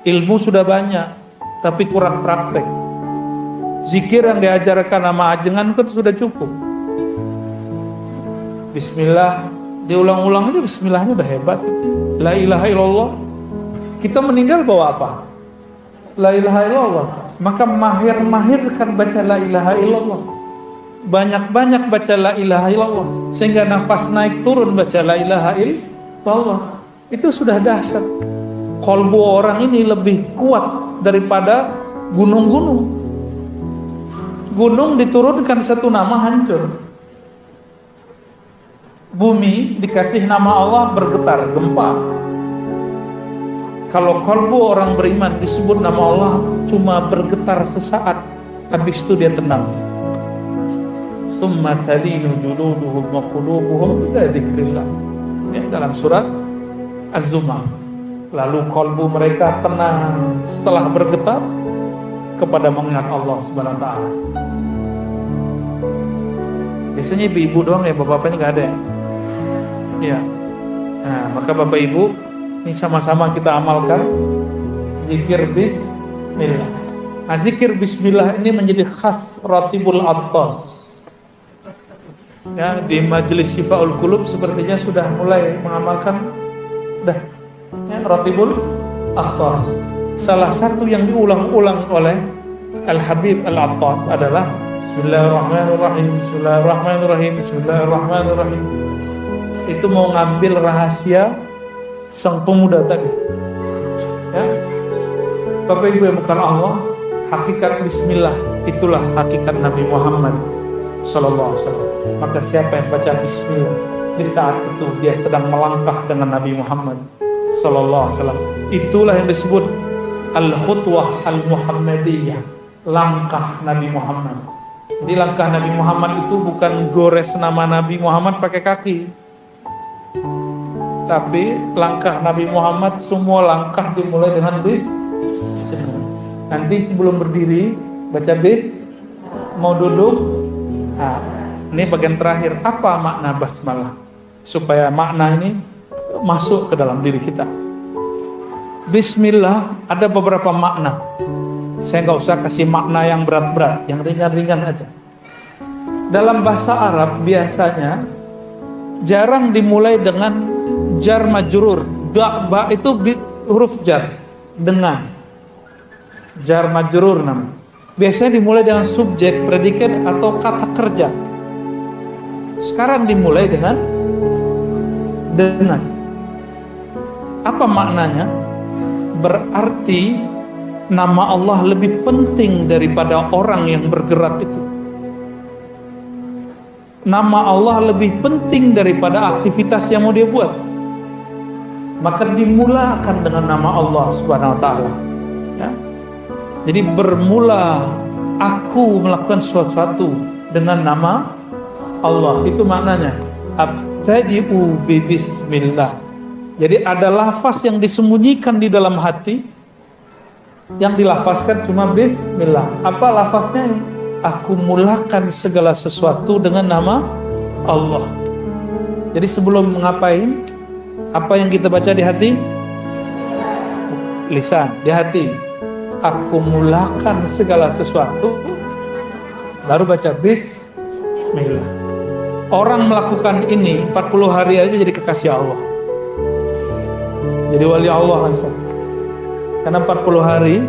ilmu sudah banyak, tapi kurang praktek. Zikir yang diajarkan sama ajengan kan sudah cukup. Bismillah, diulang-ulang aja bismillahnya udah hebat. La ilaha illallah. Kita meninggal bawa apa? La ilaha illallah. Maka mahir-mahirkan baca la ilaha illallah. Banyak-banyak baca la ilaha illallah. Sehingga nafas naik turun baca la ilaha illallah. Itu sudah dahsyat. Qalbu orang ini lebih kuat daripada gunung-gunung. Gunung diturunkan satu nama hancur. Bumi dikasih nama Allah bergetar, gempa. Kalau qalbu orang beriman disebut nama Allah cuma bergetar sesaat, habis itu dia tenang. Summa talinu juluduhum wa qulubuhum ila dzikrillah. Ya, dalam surat Az-Zumar. Lalu qalbu mereka tenang setelah bergetar kepada mengingat Allah Subhanahu wa taala. Biasanya ibu-ibu doang ya, bapak-bapaknya nggak ada ya. Ya. Nah, maka bapak ibu ini sama-sama kita amalkan zikir bismillah. Nah, zikir bismillah ini menjadi khas Ratibul Attas. Ya, di Majelis Syifaul Qulub sepertinya sudah mulai mengamalkan Ratibul Attas. Salah satu yang diulang-ulang oleh Al-Habib Al-Attas adalah Bismillahirrahmanirrahim, Bismillahirrahmanirrahim, Bismillahirrahmanirrahim. Itu mau ngambil rahasia sang pemuda tadi. Ya. Bapak Ibu yang bukan Allah, hakikat Bismillah itulah hakikat Nabi Muhammad Sallallahu Alaihi Wasallam. Maka siapa yang baca Bismillah di saat itu dia sedang melangkah dengan Nabi Muhammad Sallallahu Alaihi Wasallam. Itulah yang disebut Al-Khutwah Al-Muhammadiyah, langkah Nabi Muhammad. Jadi langkah Nabi Muhammad itu bukan gores nama Nabi Muhammad pakai kaki, tapi langkah Nabi Muhammad semua langkah dimulai dengan bismillah. Nanti sebelum berdiri baca bis, mau duduk. Nah, ini bagian terakhir, apa makna basmalah supaya makna ini masuk ke dalam diri kita. Bismillah ada beberapa makna. Saya nggak usah kasih makna yang berat-berat, yang ringan-ringan aja. Dalam bahasa Arab biasanya jarang dimulai dengan jar majrur. Ba itu huruf jar, dengan. Jar majrur namanya. Biasanya dimulai dengan subjek, predikat atau kata kerja. Sekarang dimulai dengan. Apa maknanya? Berarti nama Allah lebih penting daripada orang yang bergerak itu. Nama Allah lebih penting daripada aktivitas yang mau dia buat. Maka dimulakan dengan nama Allah Subhanahu wa taala. Ya. Jadi bermula aku melakukan sesuatu dengan nama Allah. Itu maknanya. Abtadi'u bi bismillah. Jadi ada lafaz yang disembunyikan di dalam hati, yang dilafazkan cuma bismillah. Apa lafaznya? Aku mulakan segala sesuatu dengan nama Allah. Jadi sebelum ngapain, apa yang kita baca di hati? Lisan, di hati. Aku mulakan segala sesuatu, baru baca bismillah. Orang melakukan ini 40 hari aja jadi kekasih Allah. Jadi wali Allah langsung. Karena 40 hari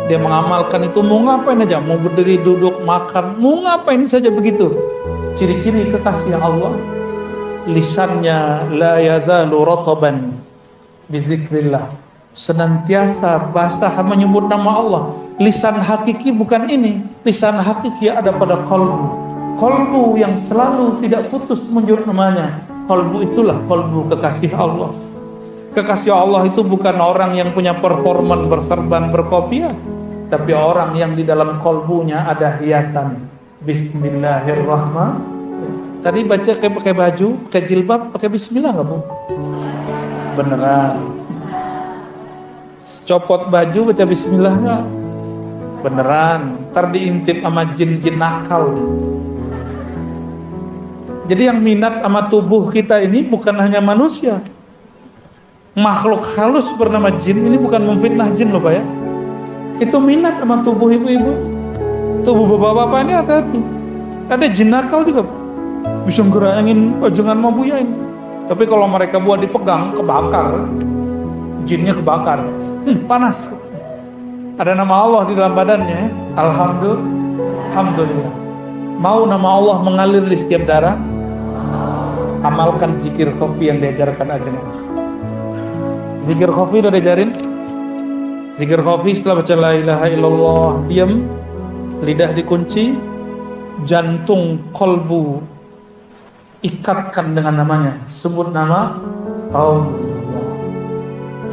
dia mengamalkan itu, mau ngapain aja, mau berdiri, duduk, makan, mau ngapain saja begitu. Ciri-ciri kekasih Allah, lisannya la yazalu rataban bizikrillah, senantiasa basah menyebut nama Allah. Lisan hakiki bukan ini, lisan hakiki ada pada qalbu. Qalbu yang selalu tidak putus menyebut namanya, qalbu itulah qalbu kekasih Allah. Kekasih Allah itu bukan orang yang punya performan berserban berkopiah, tapi orang yang di dalam kolbunya ada hiasan. Bismillahirrahmanirrahim. Tadi baca kayak pakai baju, pakai jilbab, pakai bismillah nggak Bu? Beneran. Copot baju baca bismillah nggak? Beneran. Ntar diintip sama jin-jin nakal. Jadi yang minat sama tubuh kita ini bukan hanya manusia, Makhluk halus bernama jin ini bukan memfitnah jin loh Pak ya. Itu minat sama tubuh ibu-ibu. Tubuh bapak-bapak ini hati-hati. Ada jin nakal juga, bisa ngerayangin pajangan mau buyain. Tapi kalau mereka buat dipegang, kebakar. Jinnya kebakar. Panas. Ada nama Allah di dalam badannya. Alhamdulillah. Mau nama Allah mengalir di setiap darah? Amalkan zikir khafi yang diajarkan ajaran. Zikir khafi udah diajarin? Zikir khafi setelah baca la ilaha illallah, diam, lidah dikunci, jantung kolbu ikatkan dengan namanya. Sebut nama Allah.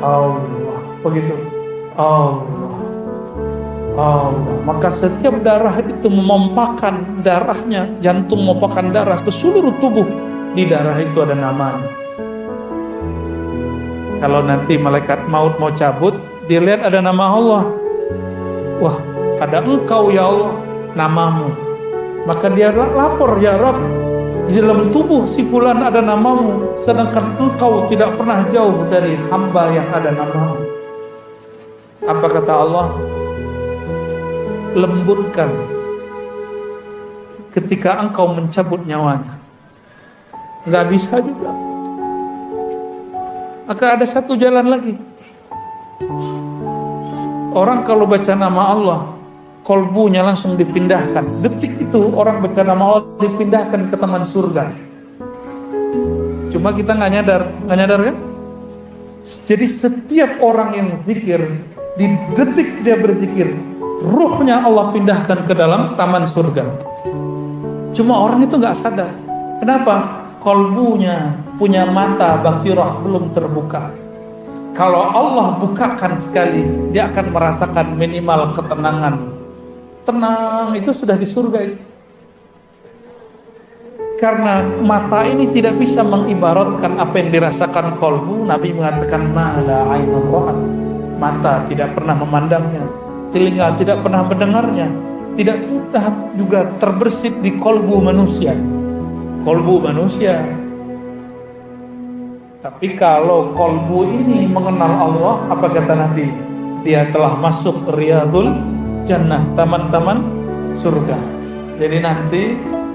Allah. Begitu. Allah. Allah. Maka setiap darah itu memompahkan darahnya, jantung memompahkan darah ke seluruh tubuh. Di darah itu ada namanya. Kalau nanti malaikat maut mau cabut, dilihat ada nama Allah. Wah, ada engkau ya Allah, namamu. Maka dia lapor, ya Rabb, di dalam tubuh si fulan ada namamu, sedangkan engkau tidak pernah jauh dari hamba yang ada namamu. Apa kata Allah? Lembutkan ketika engkau mencabut nyawanya. Nggak bisa juga. Maka ada satu jalan lagi. Orang kalau baca nama Allah, kolbunya langsung dipindahkan. Detik itu orang baca nama Allah dipindahkan ke taman surga. Cuma kita nggak nyadar kan? Jadi setiap orang yang zikir, di detik dia berzikir, ruhnya Allah pindahkan ke dalam taman surga. Cuma orang itu nggak sadar. Kenapa? Kolbunya punya mata basirah belum terbuka. Kalau Allah bukakan sekali, dia akan merasakan minimal ketenangan. Tenang itu sudah di surga itu. Karena mata ini tidak bisa mengibaratkan apa yang dirasakan kolbu. Nabi mengatakan mala ainun ra'at. Mata tidak pernah memandangnya, telinga tidak pernah mendengarnya, tidak mudah juga terbersit di kolbu manusia. Kolbu manusia. Tapi kalau kolbu ini mengenal Allah, apa kata Nabi? Dia telah masuk riyadul jannah, taman-taman surga. Jadi nanti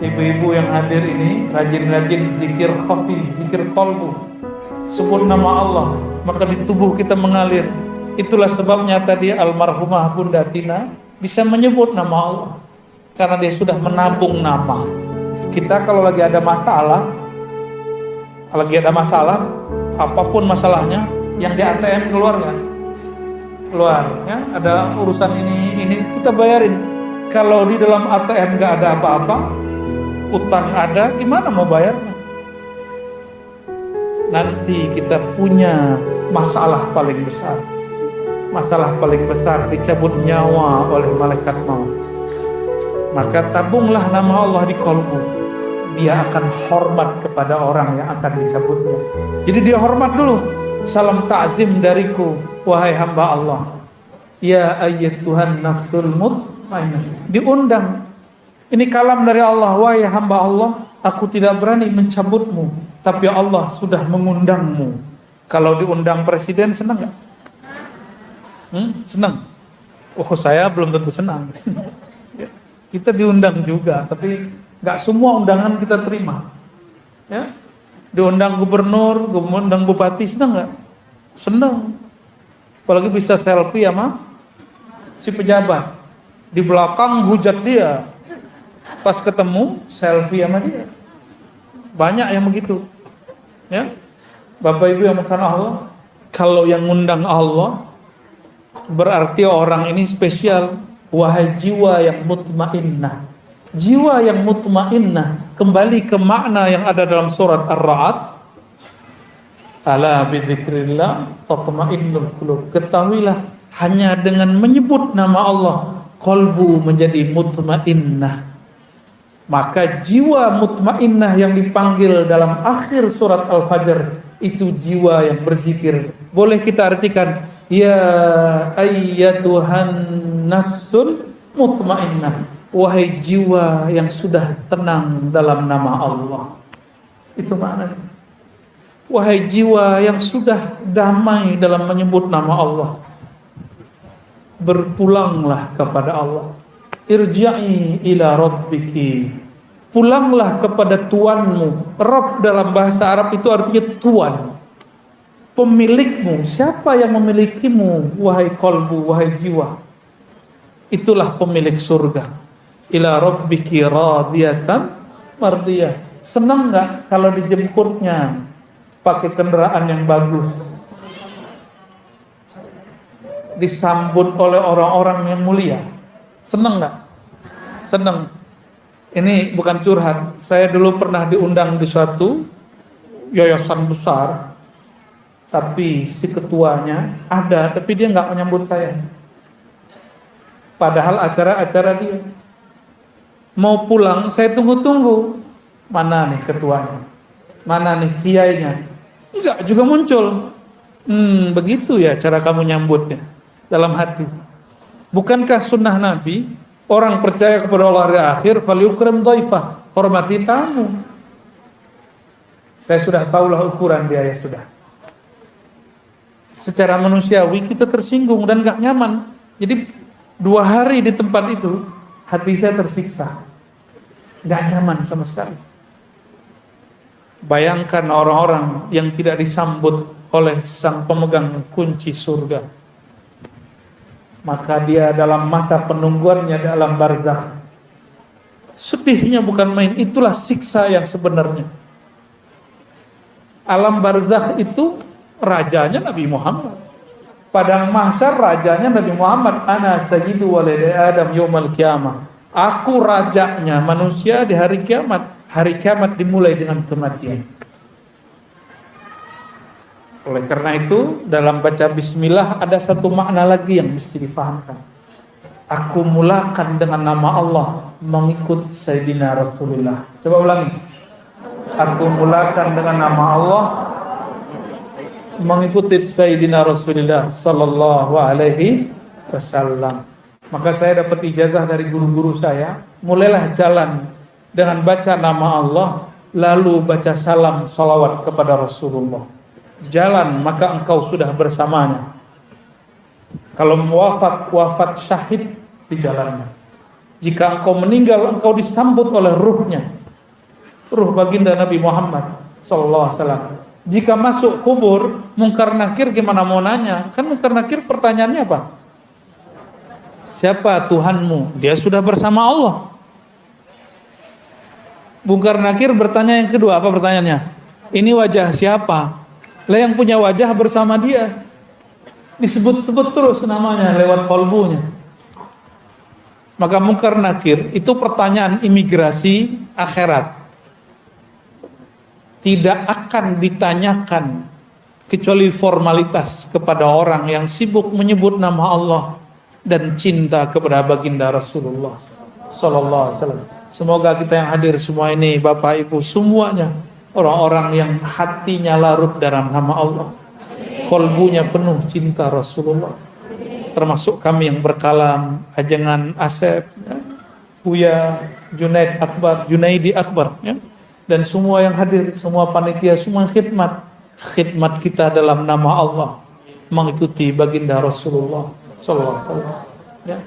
ibu-ibu yang hadir ini rajin-rajin zikir khafi, zikir kolbu, sebut nama Allah, maka di tubuh kita mengalir. Itulah sebabnya tadi almarhumah Bunda Tina bisa menyebut nama Allah, karena dia sudah menabung nama. Kita kalau lagi ada masalah, apapun masalahnya, yang di ATM keluar nggak? Keluar, ya. Ada urusan ini kita bayarin. Kalau di dalam ATM nggak ada apa-apa, utang ada, gimana mau bayarnya? Nanti kita punya masalah paling besar. Masalah paling besar dicabut nyawa oleh malaikat maut. Maka tabunglah nama Allah di kolbu. Dia akan hormat kepada orang yang akan dicabutnya. Jadi dia hormat dulu. Salam ta'zim dariku, wahai hamba Allah. Ya ayyatuhan nafsul mutmainnah. Diundang. Ini kalam dari Allah, wahai hamba Allah, aku tidak berani mencabutmu, tapi Allah sudah mengundangmu. Kalau diundang presiden senang nggak? Senang. Oh, saya belum tentu senang. Kita diundang juga, tapi nggak semua undangan kita terima. Ya, diundang gubernur, diundang bupati, senang nggak? Senang. Apalagi bisa selfie sama si pejabat. Di belakang hujat dia, pas ketemu selfie sama dia. Banyak yang begitu. Ya, Bapak Ibu yang makan Allah, kalau yang ngundang Allah berarti orang ini spesial. Wahai jiwa yang mutmainnah. Jiwa yang mutmainnah, kembali ke makna yang ada dalam surat Ar-Ra'd. Ala bidzikrillah tatma'innul qulub. Ketahuilah, hanya dengan menyebut nama Allah, qalbu menjadi mutmainnah. Maka jiwa mutmainnah yang dipanggil dalam akhir surat Al-Fajr itu jiwa yang berzikir. Boleh kita artikan, ya ayyatuhan nafsul mutmainnah, wahai jiwa yang sudah tenang dalam nama Allah. Itu maknanya. Wahai jiwa yang sudah damai dalam menyebut nama Allah, berpulanglah kepada Allah. Irja'i ila rabbiki, pulanglah kepada Tuanmu. Rabb dalam bahasa Arab itu artinya Tuan, pemilikmu. Siapa yang memilikimu, wahai kolbu, wahai jiwa? Itulah pemilik surga. Ila rabbiki radiyatan mardiyah. Senang nggak kalau dijemputnya pakai kendaraan yang bagus, disambut oleh orang-orang yang mulia? Senang nggak? Senang. Ini bukan curhat. Saya dulu pernah diundang di suatu yayasan besar, tapi si ketuanya ada, tapi dia nggak menyambut saya. Padahal acara-acara dia. Mau pulang, saya tunggu-tunggu. Mana nih ketuanya? Mana nih kiainya? Enggak juga muncul. Begitu ya cara kamu nyambutnya dalam hati. Bukankah sunnah Nabi, orang percaya kepada Allah hari akhir, falyukrim dhaifah, hormati tamu. Saya sudah tahulah ukuran dia, ya sudah. Secara manusiawi kita tersinggung dan gak nyaman. Jadi 2 hari di tempat itu, hati saya tersiksa. Gak nyaman sama sekali. Bayangkan orang-orang yang tidak disambut oleh sang pemegang kunci surga. Maka dia dalam masa penungguannya dalam barzakh, sedihnya bukan main. Itulah siksa yang sebenarnya. Alam barzakh itu rajanya Nabi Muhammad. Padang mahsyar rajanya Nabi Muhammad. Ana sayyidu waladi Adam yaumal qiyamah. Aku rajanya manusia di hari kiamat. Hari kiamat dimulai dengan kematian. Oleh karena itu, dalam baca bismillah ada satu makna lagi yang mesti difahamkan. Aku mulakan dengan nama Allah mengikut Sayyidina Rasulullah. Coba ulangi. Aku mulakan dengan nama Allah mengikuti Sayyidina Rasulullah sallallahu alaihi wasallam. Maka saya dapat ijazah dari guru-guru saya, mulailah jalan dengan baca nama Allah, lalu baca salam salawat kepada Rasulullah. Jalan maka engkau sudah bersamanya. Kalau wafat syahid di jalannya. Jika engkau meninggal, engkau disambut oleh ruhnya, ruh baginda Nabi Muhammad sallallahu alaihi wasallam. Jika masuk kubur, mungkar nakir gimana mau nanya? Kan mungkar nakir pertanyaannya apa? Siapa Tuhanmu? Dia sudah bersama Allah. Mungkar nakir bertanya yang kedua, apa pertanyaannya? Ini wajah siapa? Lah yang punya wajah bersama dia. Disebut-sebut terus namanya lewat kolbunya. Maka mungkar nakir itu pertanyaan imigrasi akhirat. Tidak akan ditanyakan kecuali formalitas kepada orang yang sibuk menyebut nama Allah dan cinta kepada baginda Rasulullah sallallahu alaihi wasallam. Semoga kita yang hadir semua ini, Bapak Ibu semuanya, orang-orang yang hatinya larut dalam nama Allah, kolbunya penuh cinta Rasulullah. Termasuk kami yang berkalam, Ajengan Asep, ya, Buya Junaidi Akbar, ya, dan semua yang hadir, semua panitia, semua khidmat kita dalam nama Allah, mengikuti baginda Rasulullah sallallahu alaihi wasallam. Ya.